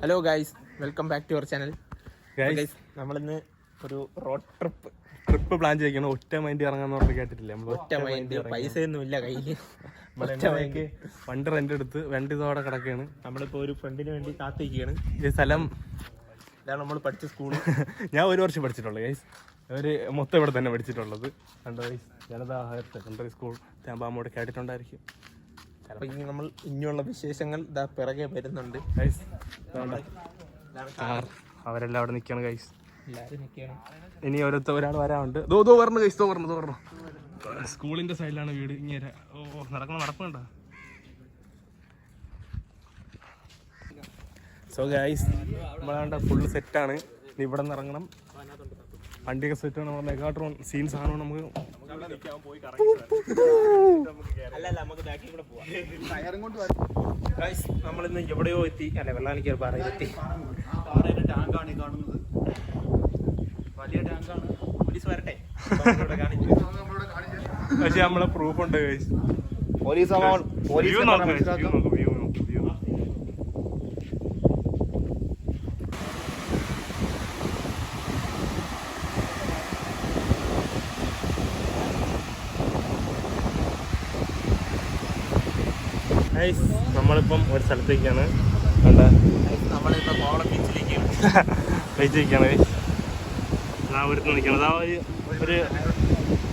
Hello guys, welcome back to your channel. Guys, നമ്മളിന്ന് ഒരു road trip plan ചെയ്യണം. ഒറ്റ മൈൻഡ് ഇറങ്ങാന്ന് പറഞ്ഞ് കേട്ടിട്ടില്ലേ? ഒറ്റ മൈൻഡ്, പൈസ ഒന്നും ഇല്ല കയ്യില്. വണ്ടി റെന്റ് എടുത്ത് വണ്ടി ഇതോടെ കിടക്കുകയാണ്. നമ്മളിപ്പോ ഒരു ഫ്രണ്ടിന് വേണ്ടി കാത്തിരിക്കുകയാണ്. ഈ സ്ഥലം ഇതാണ് നമ്മൾ പഠിച്ച സ്കൂൾ. ഞാൻ ഒരു വർഷം പഠിച്ചിട്ടുള്ളൂ ഗൈസ്. ഒരു മൊത്തം ഇവിടെ തന്നെ പഠിച്ചിട്ടുള്ളത്. കണ്ടോ guys, Janatha higher secondary school Thempamode കേട്ടിട്ടുണ്ടായിരിക്കും. അപ്പൊ ഇനി നമ്മൾ ഇനിയുള്ള വിശേഷങ്ങൾ ഇതാ പിറകെ വരുന്നുണ്ട് ഗൈസ്. അവരെല്ലാം അവിടെ നിൽക്കുകയാണ് ഗൈസ്. ഇനി ഒരാൾ വരാനുണ്ട്. പറഞ്ഞു ഗൈസ്, പറഞ്ഞു സ്കൂളിന്റെ സൈഡിലാണ് വീട്. ഇങ്ങനെ നടക്കണ്ട. സോ ഗൈസ്, നമ്മളാണ്ട ഫുള്ള് സെറ്റാണ്. ഇനി ഇവിടെ നിന്ന് ഇറങ്ങണം. വണ്ടിയൊക്കെ സെറ്റാണ്. നമ്മുടെ മെഗാട്രോൺ സീൻസ് ആണ്. നമുക്ക് നമ്മളിന്ന് എവിടെയോ എത്തി. അല്ലെ, വെള്ളാനിക്കൽ പാറയിലെത്തി. പാറയുടെ ടാങ്കാണ് ഈ കാണുന്നത്. വലിയ ടാങ്കാണ്. പോലീസ് വരട്ടെ. പക്ഷെ നമ്മളെ പ്രൂഫ് ഉണ്ട് ഗൈസ്. പോലീസ് നമ്മളിപ്പം ഒരു സ്ഥലത്തേക്കാണ്. നമ്മളിപ്പോ കോളം ബീച്ചിലേക്കാണ് ഒരുത്ത് നിൽക്കുന്നത്. ആ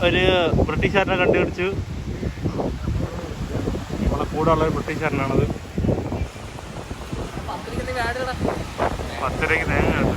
ഒരു ബ്രിട്ടീഷുകാരനെ കണ്ടുപിടിച്ചു. നമ്മളെ കൂടെ ഉള്ള ഒരു ബ്രിട്ടീഷുകാരനാണത്. 10 രൂപയ്ക്ക് തേങ്ങ കിട്ടും.